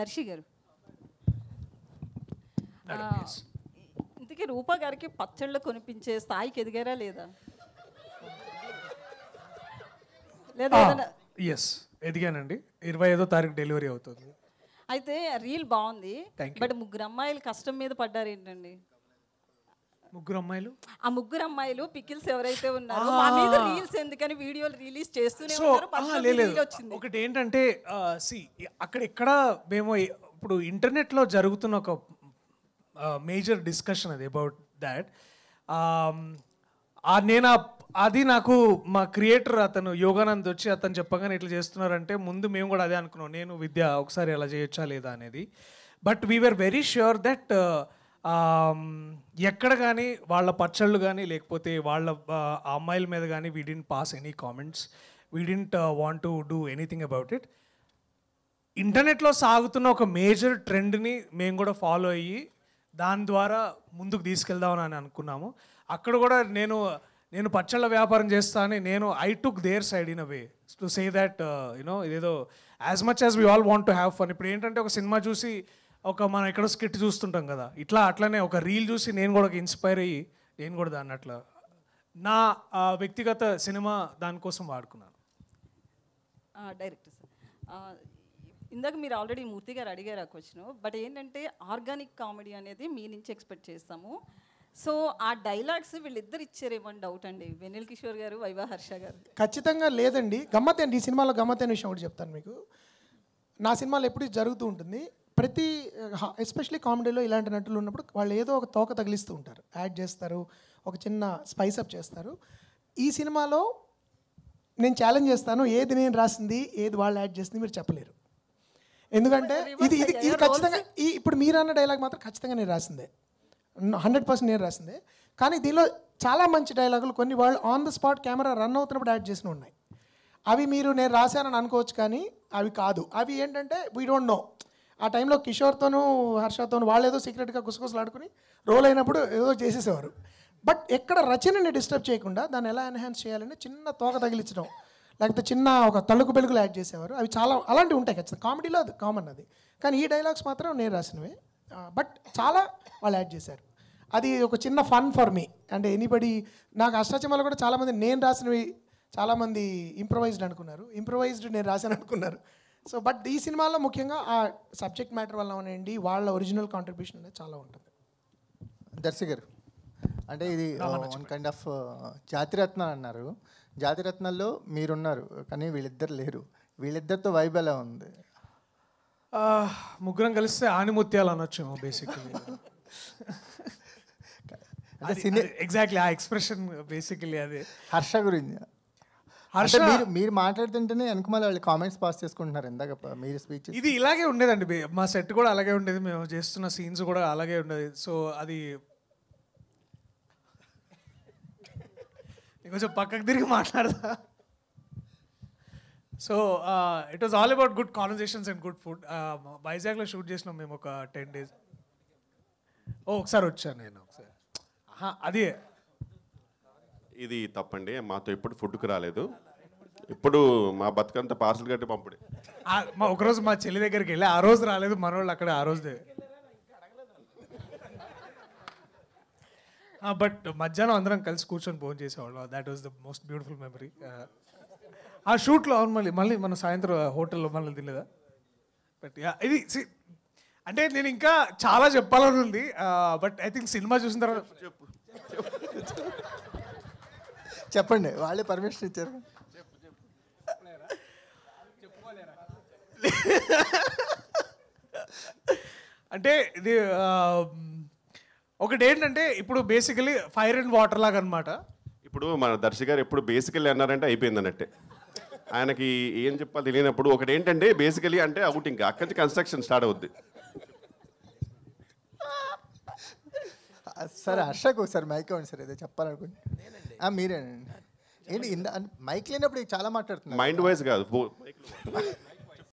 దర్శి గారు, ఇంతకీ రూపా గారికి పచ్చళ్ళు కొనిపించే స్థాయికి ఎదిగారా లేదా? లేదా ఎస్, ఎదిగానండి. 25వ తారీఖు డెలివరీ అవుతుంది. అయితే రీల్ బాగుంది, బట్ ముగ్గురు అమ్మాయిలు కష్టం మీద పడ్డారు ఏంటండి? ముగ్గురు అమ్మాయిలు, ఆ ముగ్గురు అమ్మాయిలు పికిల్స్ ఎవరైతే ఉన్నారో మా మీద రీల్స్ ఎందుకని వీడియోలు రిలీజ్ చేస్తూనే ఉన్నారు. ఒకటి ఏంటంటే అక్కడ ఇక్కడ మేము ఇప్పుడు ఇంటర్నెట్లో జరుగుతున్న ఒక మేజర్ డిస్కషన్ అది అబౌట్ దాట్. నేను అది నాకు మా క్రియేటర్ అతను యోగానంద్ వచ్చి అతను చెప్పగానే ఇట్లా చేస్తున్నారంటే ముందు మేము కూడా అదే అనుకున్నాం, నేను విద్య ఒకసారి అలా చేయొచ్చా లేదా అనేది. But we are very sure that ఎక్కడ కానీ వాళ్ళ పచ్చళ్ళు కానీ లేకపోతే వాళ్ళ అమ్మాయిల మీద కానీ we didn't pass any comments, we didn't want to do anything about it. ఇంటర్నెట్లో సాగుతున్న ఒక మేజర్ ట్రెండ్ని మేము కూడా ఫాలో అయ్యి దాని ద్వారా ముందుకు తీసుకెళ్దామని అనుకున్నాము. అక్కడ కూడా నేను పచ్చళ్ళ వ్యాపారం చేస్తా అని I took their side in a way to say that you know ఇదేదో as much as we all want to have fun. ఇప్పుడు ఏంటంటే ఒక సినిమా చూసి మనం ఎక్కడో స్కిట్ చూస్తుంటాం కదా, అట్లనే ఒక రీల్ చూసి నేను కూడా ఇన్స్పైర్ అయ్యి నేను కూడా దాన్ని అట్లా నా వ్యక్తిగత సినిమా దానికోసం వాడుకున్నాను. డైరెక్టర్ సార్, ఇందాక మీరు ఆల్రెడీ మూర్తి గారు అడిగారు ఆ క్వశ్చన్, బట్ ఏంటంటే ఆర్గానిక్ కామెడీ అనేది మీ నుంచి ఎక్స్పెక్ట్ చేస్తాము. సో ఆ డైలాగ్స్ వీళ్ళిద్దరు ఇచ్చారేమని డౌట్ అండి, వెన్నెల కిషోర్ గారు, వైవా హర్ష గారు. ఖచ్చితంగా లేదండి. గమ్మత్ అండి, ఈ సినిమాలో గమ్మత్ అనే విషయం ఒకటి చెప్తాను మీకు. నా సినిమాలో ఎప్పుడు జరుగుతూ ఉంటుంది, ప్రతి ఎస్పెషలీ కామెడీలో ఇలాంటి నటులు ఉన్నప్పుడు వాళ్ళు ఏదో ఒక తోక తగిలిస్తూ ఉంటారు, యాడ్ చేస్తారు, ఒక చిన్న స్పైసప్ చేస్తారు. ఈ సినిమాలో నేను ఛాలెంజ్ చేస్తాను, ఏది నేను రాసింది ఏది వాళ్ళు యాడ్ చేసింది మీరు చెప్పలేరు. ఎందుకంటే ఇది ఖచ్చితంగా ఇప్పుడు మీరు అన్న డైలాగ్ మాత్రం ఖచ్చితంగా నేను రాసిందే, 100% నేను రాసిందే. కానీ దీనిలో చాలా మంచి డైలాగులు కొన్ని వాళ్ళు on the spot camera run అవుతున్నప్పుడు యాడ్ చేసినవి ఉన్నాయి. అవి మీరు నేను రాశానని అనుకోవచ్చు, కానీ అవి కాదు. అవి ఏంటంటే వీ డోంట్ నో. ఆ టైంలో కిషోర్తోనూ హర్షతోనూ వాళ్ళు ఏదో సీక్రెట్గా గుసగుసలు ఆడుకుని రోల్ అయినప్పుడు ఏదో చేసేసేవారు. బట్ ఎక్కడ రచనని డిస్టర్బ్ చేయకుండా దాన్ని ఎలా ఎన్హాన్స్ చేయాలని చిన్న తోక తగిలించడం, లేకపోతే చిన్న ఒక తలుకు పెలుగులు యాడ్ చేసేవారు. అవి చాలా అలాంటివి ఉంటాయి ఖచ్చితంగా, కామెడీలో అది కామన్ అది. కానీ ఈ డైలాగ్స్ మాత్రం నేను రాసినవే, బట్ చాలా వాళ్ళు యాడ్ చేశారు. అది ఒక చిన్న ఫన్ ఫర్ మీ. అంటే ఎనీబడి నాకు అష్టాచమాలు కూడా చాలామంది నేను రాసినవి చాలామంది ఇంప్రొవైజ్డ్ అనుకున్నారు, ఇంప్రొవైజ్డ్ నేను రాశాను అనుకున్నారు. సో బట్ ఈ సినిమాలో ముఖ్యంగా ఆ సబ్జెక్ట్ మ్యాటర్ వల్ల అనేయండి వాళ్ళ ఒరిజినల్ కాంట్రిబ్యూషన్ అనేది చాలా ఉంటుంది. దర్శి గారు, అంటే ఇది వన్ కైండ్ ఆఫ్ జాతిరత్నాలు అన్నారు. జాతిరత్నాల్లో మీరున్నారు కానీ వీళ్ళిద్దరు లేరు. వీళ్ళిద్దరితో వైబ్ ఎలా ఉంది? ముగ్గురం కలిస్తే ఆనిముత్యాలు అనొచ్చు బేసిక్లీ. ఎగ్జాక్ట్లీ ఆ ఎక్స్ప్రెషన్ బేసికలీ అదే. హర్ష గురించి మీరు మాట్లాడుతుంటేనే వెనకమాల వాళ్ళు కామెంట్స్ పాస్ చేసుకుంటున్నారు. ఇందాక మీరు స్పీచ్ ఇది ఇలాగే ఉండేదండి, మా సెట్ కూడా అలాగే ఉండేది, మేము చేస్తున్న సీన్స్ కూడా అలాగే ఉండేది. సో అది కొంచెం పక్కకు తిరిగి మాట్లాడదా. So it was all about good conversations and good food. వైజాగ్లో షూట్ చేసినాం మేము ఒక 10 days. ఒకసారి వచ్చాను నేను ఒకసారి. అది ఇది తప్పండి, మాతో ఎప్పుడు ఫుడ్కి రాలేదు. ఇప్పుడు మా బతుకంతా పార్సల్ కట్టి పంపుడే. ఒకరోజు మా చెల్లి దగ్గరికి వెళ్ళి ఆ రోజు రాలేదు, మనోళ్ళు అక్కడ ఆ రోజు. బట్ మధ్యాహ్నం అందరం కలిసి కూర్చొని ఫోన్ చేసేవాళ్ళం. That was the most beautiful memory. ఆ షూట్లో మళ్ళీ మనం సాయంత్రం హోటల్లో మళ్ళీ తినలేదా. బట్ ఇది అంటే నేను ఇంకా చాలా చెప్పాలని ఉంది, బట్ ఐ థింక్ సినిమా చూసిన తర్వాత చెప్పండి, వాళ్ళే పర్మిషన్ ఇచ్చారు. అంటే ఇది ఒకటి ఏంటంటే ఇప్పుడు బేసికలీ ఫైర్ అండ్ వాటర్ లాగా అనమాట. ఇప్పుడు మన దర్శి గారు ఎప్పుడు బేసికల్లీ అన్నారంటే అయిపోయింది అన్నట్టే. ఆయనకి ఏం చెప్పాలి తెలియనప్పుడు ఒకటి ఏంటంటే బేసికలీ అంటే అవుట్, ఇంకా అక్కడి నుంచి కన్స్ట్రక్షన్ స్టార్ట్ అవుద్ది. సరే హర్షకు ఒకసారి మైక్ ఇవ్వండి సార్, ఏదో చెప్పాలనుకుంటే. మీరేనండి ఏంటి మైక్ లేనప్పుడు చాలా మాట్లాడుతున్నారు. మైండ్ వైజ్ కాదు.